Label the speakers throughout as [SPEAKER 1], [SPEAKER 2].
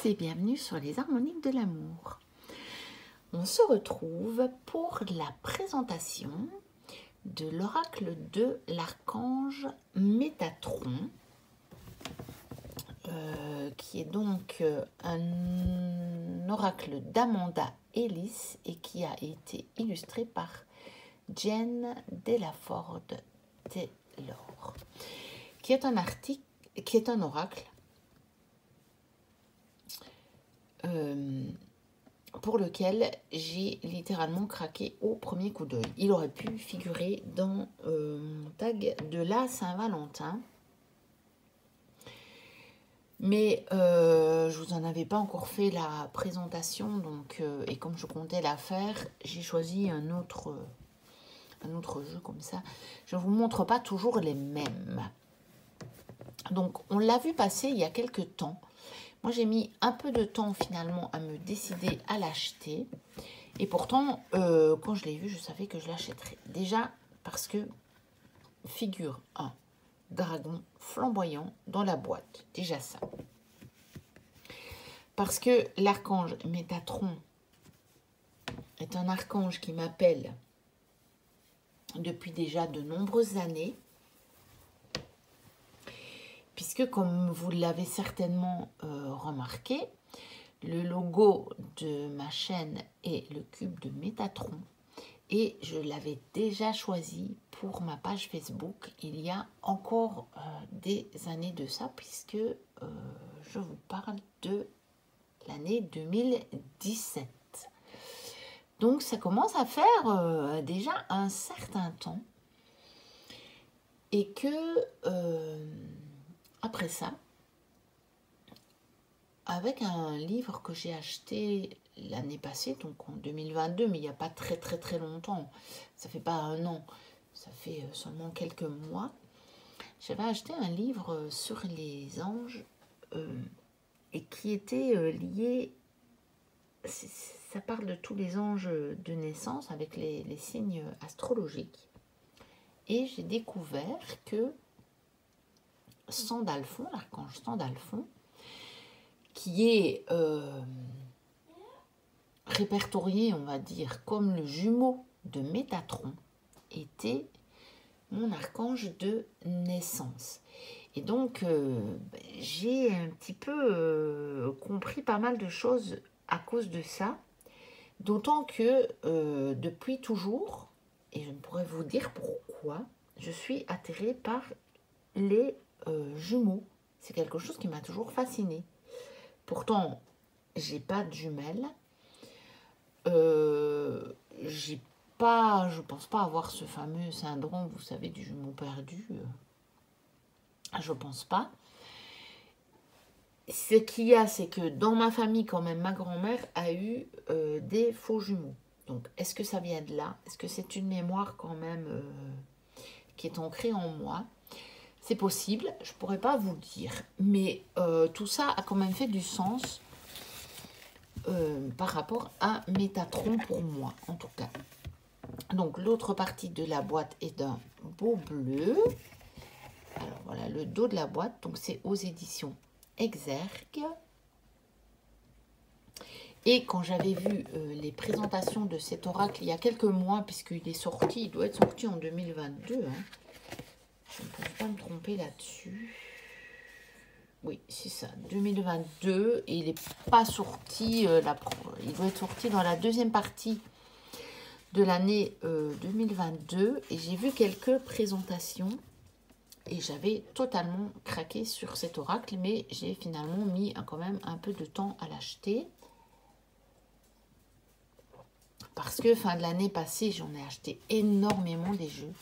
[SPEAKER 1] tous et bienvenue sur les harmoniques de l'amour. On se retrouve pour la présentation de l'oracle de l'archange Métatron, qui est donc un oracle d'Amanda Ellis et qui a été illustré par Jen Delaford Taylor, qui est un oracle pour lequel j'ai littéralement craqué au premier coup d'œil. Il aurait pu figurer dans mon tag de la Saint-Valentin, mais je vous en avais pas encore fait la présentation, donc et comme je comptais la faire, j'ai choisi un autre jeu comme ça. Je ne vous montre pas toujours les mêmes. Donc on l'a vu passer il y a quelques temps. Moi, j'ai mis un peu de temps finalement à me décider à l'acheter. Et pourtant, quand je l'ai vu, je savais que je l'achèterais. Déjà parce que figure un dragon flamboyant dans la boîte. Déjà ça. Parce que l'archange Métatron est un archange qui m'appelle depuis déjà de nombreuses années. Puisque, comme vous l'avez certainement remarqué, le logo de ma chaîne est le cube de Métatron. Et je l'avais déjà choisi pour ma page Facebook il y a encore des années de ça, puisque je vous parle de l'année 2017. Donc, ça commence à faire déjà un certain temps. Et que... après ça, avec un livre que j'ai acheté l'année passée, donc en 2022, mais il n'y a pas très longtemps, ça fait pas un an, ça fait seulement quelques mois, j'avais acheté un livre sur les anges et qui était lié, ça parle de tous les anges de naissance avec les signes astrologiques. Et j'ai découvert que Sandalphon, l'archange Sandalphon, qui est répertorié, on va dire, comme le jumeau de Métatron, était mon archange de naissance. Et donc, j'ai un petit peu compris pas mal de choses à cause de ça, d'autant que depuis toujours, et je ne pourrais vous dire pourquoi, je suis attirée par les jumeaux. C'est quelque chose qui m'a toujours fascinée. Pourtant, j'ai pas de jumelles. Je pense pas avoir ce fameux syndrome, vous savez, du jumeau perdu. Je pense pas. Ce qu'il y a, c'est que dans ma famille, quand même, ma grand-mère a eu des faux jumeaux. Donc, est-ce que ça vient de là? Est-ce que c'est une mémoire quand même qui est ancrée en moi? C'est possible, je ne pourrais pas vous le dire. Mais tout ça a quand même fait du sens par rapport à Métatron pour moi, en tout cas. Donc, l'autre partie de la boîte est d'un beau bleu. Alors, voilà le dos de la boîte. Donc, c'est aux éditions Exergue. Et quand j'avais vu les présentations de cet oracle il y a quelques mois, puisqu'il est sorti, il doit être sorti en 2022, hein. Je ne peux pas me tromper là-dessus. Oui, c'est ça, 2022. Et il n'est pas sorti, il doit être sorti dans la deuxième partie de l'année 2022. Et j'ai vu quelques présentations. Et j'avais totalement craqué sur cet oracle. Mais j'ai finalement mis quand même un peu de temps à l'acheter. Parce que fin de l'année passée, j'en ai acheté énormément des jeux.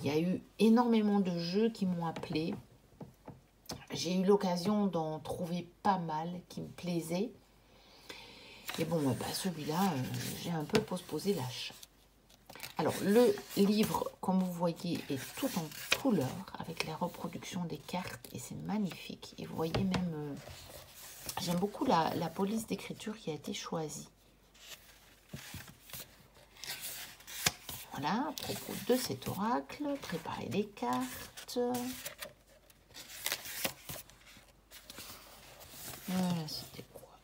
[SPEAKER 1] Il y a eu énormément de jeux qui m'ont appelé. J'ai eu l'occasion d'en trouver pas mal qui me plaisaient. Et bon, bah, celui-là, j'ai un peu postposé l'achat. Alors, le livre, comme vous voyez, est tout en couleur avec la reproduction des cartes. Et c'est magnifique. Et vous voyez même, j'aime beaucoup la police d'écriture qui a été choisie. Voilà, à propos de cet oracle, préparez les cartes. Voilà, c'était quoi?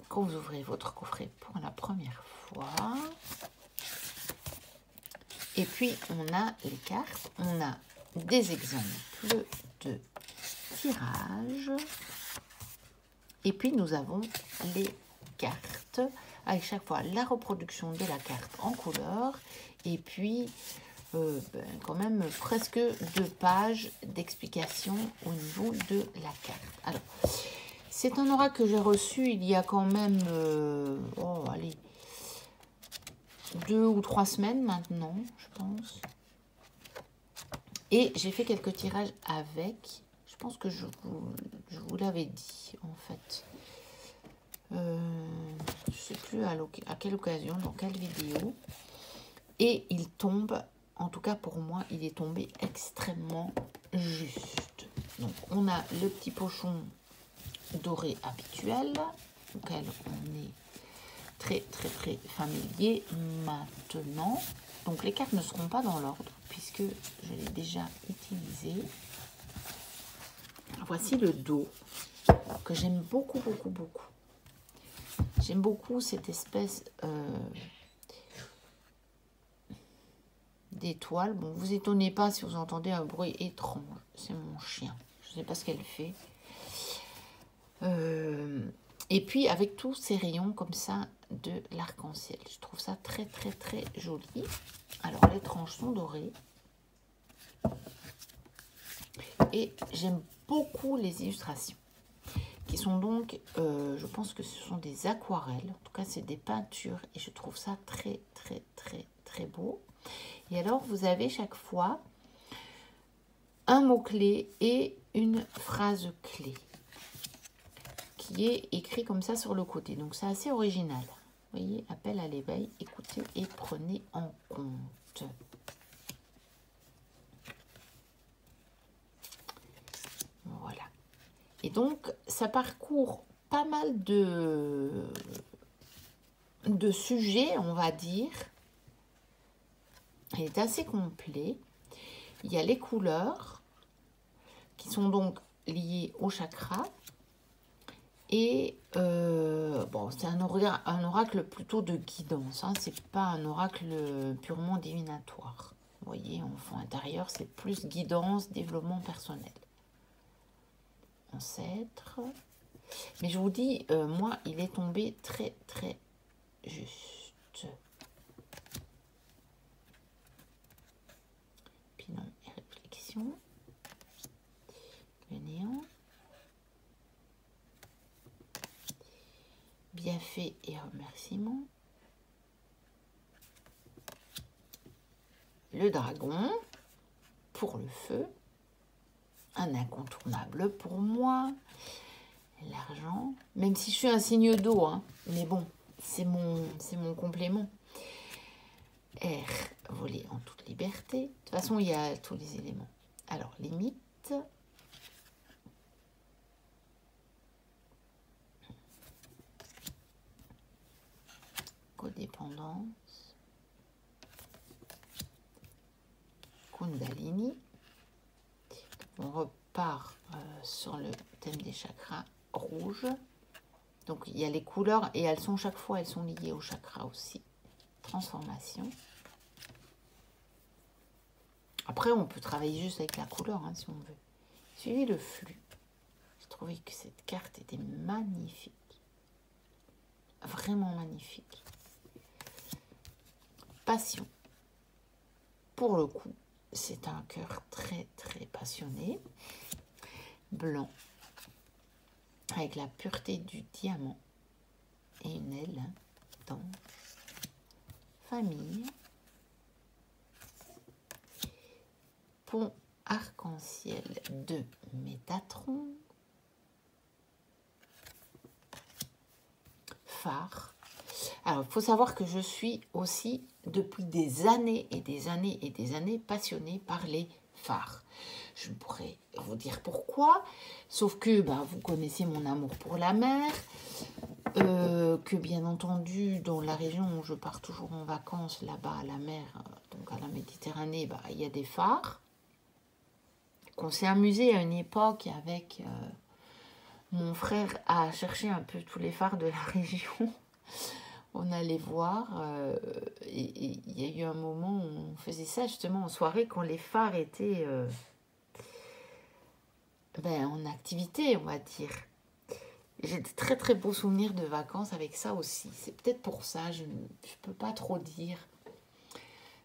[SPEAKER 1] Quand vous ouvrez votre coffret pour la première fois. Et puis, on a les cartes. On a des exemples de tirage. Et puis, nous avons les cartes. Avec chaque fois, la reproduction de la carte en couleur. Et puis, quand même presque 2 pages d'explication au niveau de la carte. Alors, c'est un oracle que j'ai reçu il y a quand même, oh, allez, 2 ou 3 semaines maintenant, je pense. Et j'ai fait quelques tirages avec. Je pense que je vous l'avais dit, en fait. Je ne sais plus à quelle occasion, dans quelle vidéo. Et il tombe, en tout cas pour moi, il est tombé extrêmement juste. Donc, on a le petit pochon doré habituel, auquel on est très familier maintenant. Donc, les cartes ne seront pas dans l'ordre, puisque je l'ai déjà utilisé. Voici le dos, que j'aime beaucoup. J'aime beaucoup cette espèce d'étoile. Bon, vous étonnez pas si vous entendez un bruit étrange. C'est mon chien. Je ne sais pas ce qu'elle fait. Et puis, avec tous ces rayons comme ça de l'arc-en-ciel. Je trouve ça très joli. Alors, les tranches sont dorées. Et j'aime beaucoup les illustrations. Qui sont donc, je pense que ce sont des aquarelles. En tout cas, c'est des peintures. Et je trouve ça très beau. Et alors, vous avez chaque fois un mot-clé et une phrase clé qui est écrit comme ça sur le côté. Donc, c'est assez original. Vous voyez, appel à l'éveil, écoutez et prenez en compte. Voilà. Et donc, ça parcourt pas mal de sujets, on va dire. Il est assez complet. Il y a les couleurs qui sont donc liées au chakra. Et bon, c'est un oracle plutôt de guidance. Hein. C'est pas un oracle purement divinatoire. Vous voyez, enfant intérieur, c'est plus guidance, développement personnel. Ancêtre. Mais je vous dis, moi, il est tombé très juste. Pilon et réflexion. Le néant. Bienfait et remerciement. Le dragon pour le feu. Un incontournable pour moi. L'argent. Même si je suis un signe d'eau, hein, mais bon, c'est mon complément. R, voler en toute liberté. De toute façon, il y a tous les éléments. Alors, limite. Codépendance. Kundalini. On repart sur le thème des chakras rouges. Donc, il y a les couleurs et elles sont chaque fois, elles sont liées au chakra aussi. Transformation. Après, on peut travailler juste avec la couleur, hein, si on veut. Suivez le flux. J'ai trouvé que cette carte était magnifique. Vraiment magnifique. Passion. Pour le coup, c'est un cœur très passionné. Blanc. Avec la pureté du diamant. Et une aile dans famille. Pont arc-en-ciel de Métatron. Phare. Alors, il faut savoir que je suis aussi, depuis des années passionnée par les phares. Je pourrais vous dire pourquoi, sauf que vous connaissez mon amour pour la mer, que bien entendu, dans la région où je pars toujours en vacances, là-bas à la mer, donc à la Méditerranée, il y a des phares, qu'on s'est amusé à une époque avec Mon frère a cherché un peu tous les phares de la région. On allait voir. Et il y a eu un moment où on faisait ça justement en soirée quand les phares étaient en activité, on va dire. J'ai de très très beaux souvenirs de vacances avec ça aussi. C'est peut-être pour ça, je ne peux pas trop dire.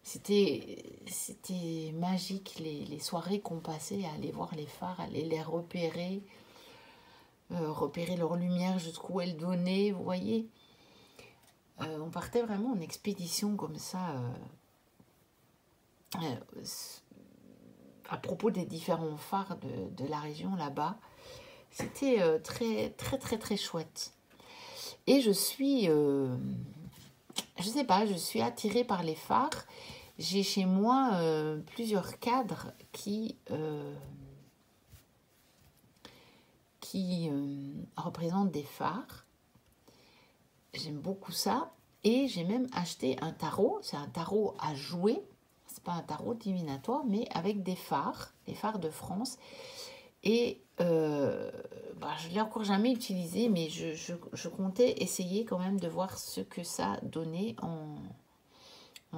[SPEAKER 1] C'était magique les soirées qu'on passait à aller voir les phares, aller les repérer, repérer leur lumière jusqu'où elle donnait, vous voyez. On partait vraiment en expédition comme ça à propos des différents phares de la région là-bas. C'était très très très très chouette. Et je suis, je sais pas, je suis attirée par les phares. J'ai chez moi plusieurs cadres qui représentent des phares. J'aime beaucoup ça. Et j'ai même acheté un tarot. C'est un tarot à jouer. C'est pas un tarot divinatoire, mais avec des phares, les phares de France. Et je ne l'ai encore jamais utilisé, mais je comptais essayer quand même de voir ce que ça donnait en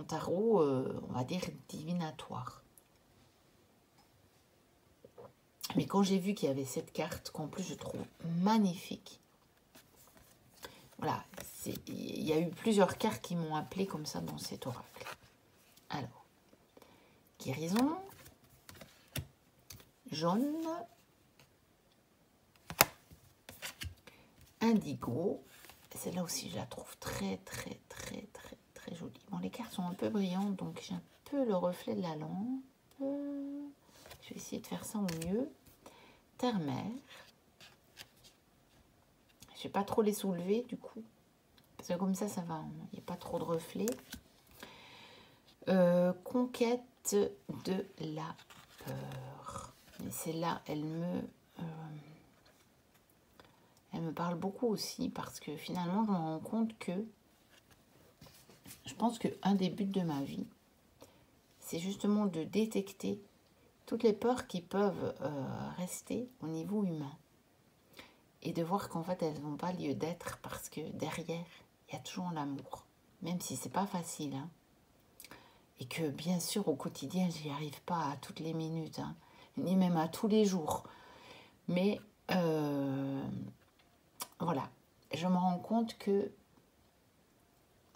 [SPEAKER 1] tarot, on va dire divinatoire. Mais quand j'ai vu qu'il y avait cette carte, qu'en plus je trouve magnifique, voilà, il y a eu plusieurs cartes qui m'ont appelé comme ça dans cet oracle. Alors, guérison, jaune, indigo. Celle-là aussi, je la trouve très, très, très, très, très jolie. Bon, les cartes sont un peu brillantes, donc j'ai un peu le reflet de la lampe. Je vais essayer de faire ça au mieux. Terre-mer. Je ne vais pas trop les soulever, du coup. Parce que comme ça va. Il n'y a pas trop de reflets. Conquête de la peur. Mais celle-là, elle me parle beaucoup aussi parce que finalement, je me rends compte que je pense qu'un des buts de ma vie, c'est justement de détecter toutes les peurs qui peuvent rester au niveau humain. Et de voir qu'en fait, elles n'ont pas lieu d'être parce que derrière, il y a toujours l'amour. Même si c'est pas facile. Hein. Et que bien sûr, au quotidien, j'y arrive pas à toutes les minutes. Hein, ni même à tous les jours. Mais voilà, je me rends compte que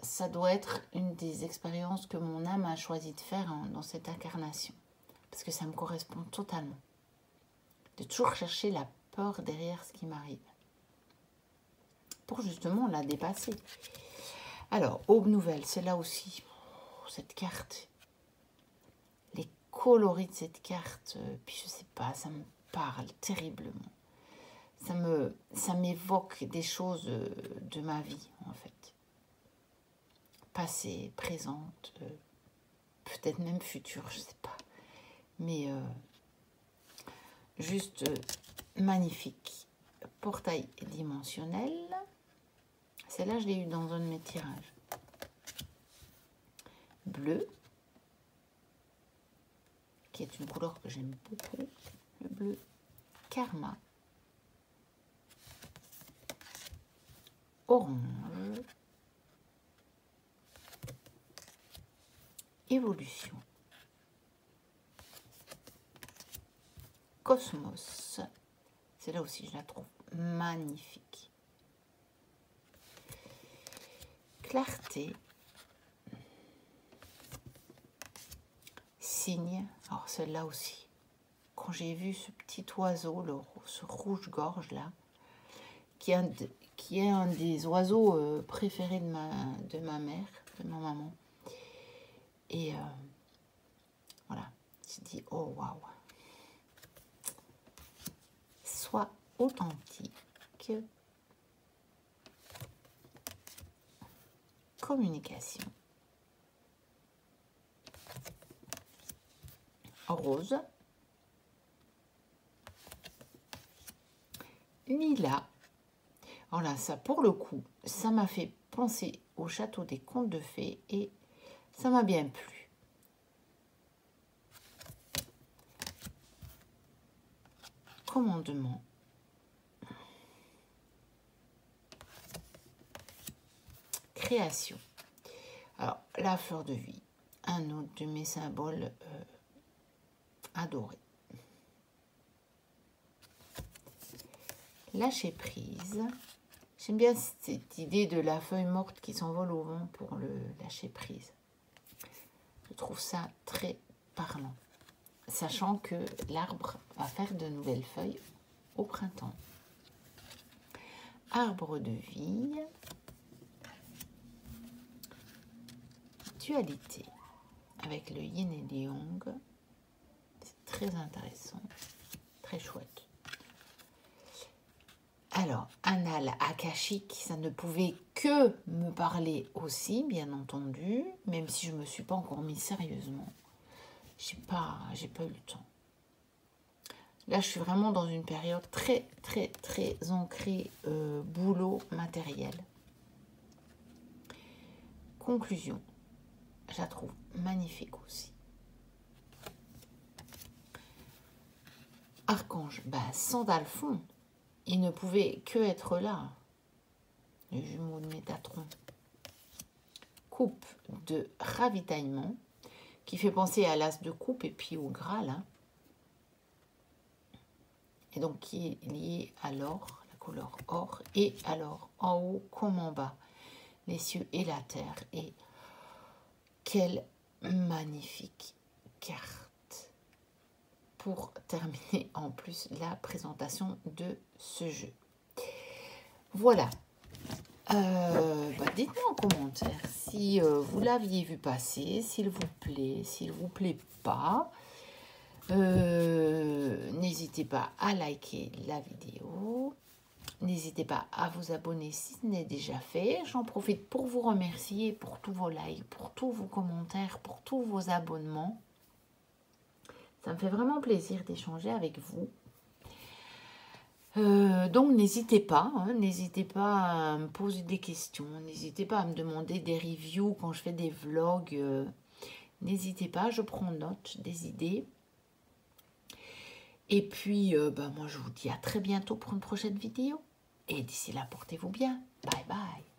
[SPEAKER 1] ça doit être une des expériences que mon âme a choisi de faire dans cette incarnation. Parce que ça me correspond totalement. De toujours chercher la peur derrière ce qui m'arrive. Pour justement la dépasser. Alors, Aube Nouvelle, c'est là aussi. Cette carte. Les coloris de cette carte. Puis je sais pas, ça me parle terriblement. Ça m'évoque des choses de ma vie, en fait. Passée, présente, peut-être même future, je sais pas. Mais juste magnifique. Portail dimensionnel. Celle-là, je l'ai eu dans un de mes tirages. Bleu, qui est une couleur que j'aime beaucoup. Le bleu Karma. Orange. Évolution. Cosmos. Celle-là aussi, je la trouve magnifique. Clarté. Cygne. Alors celle-là aussi. Quand j'ai vu ce petit oiseau, ce rouge-gorge là, qui est un des oiseaux préférés de ma mère, de ma maman. Et voilà, je dis, oh waouh. Sois authentique. Communication. Rose. Lilas. Alors là, ça pour le coup, ça m'a fait penser au château des contes de fées et ça m'a bien plu. Commandement. création. Alors, la fleur de vie, un autre de mes symboles adorés. Lâcher prise. J'aime bien cette idée de la feuille morte qui s'envole au vent pour le lâcher prise. Je trouve ça très parlant, sachant que l'arbre va faire de nouvelles feuilles au printemps. Arbre de vie. Dualité avec le yin et le yang. C'est très intéressant, très chouette. Alors, annales akashiques, ça ne pouvait que me parler aussi, bien entendu, même si je ne me suis pas encore mis sérieusement. J'ai pas eu le temps. Là, je suis vraiment dans une période très ancrée boulot matériel. Conclusion, je la trouve magnifique aussi. Archange, Sandalphon. Il ne pouvait que être là. Le jumeau de Métatron. Coupe de ravitaillement, qui fait penser à l'as de coupe et puis au Graal. Hein. Et donc qui est lié à l'or, la couleur or. Et alors, en haut comme en bas, les cieux et la terre. Et quelle magnifique carte. Pour terminer en plus la présentation de ce jeu. Voilà. Dites-moi en commentaire si vous l'aviez vu passer, s'il vous plaît pas. N'hésitez pas à liker la vidéo. N'hésitez pas à vous abonner si ce n'est déjà fait. J'en profite pour vous remercier pour tous vos likes, pour tous vos commentaires, pour tous vos abonnements. Ça me fait vraiment plaisir d'échanger avec vous. Donc n'hésitez pas à me poser des questions, n'hésitez pas à me demander des reviews quand je fais des vlogs. N'hésitez pas, je prends note des idées. Et puis, moi je vous dis à très bientôt pour une prochaine vidéo. Et d'ici là, portez-vous bien. Bye bye.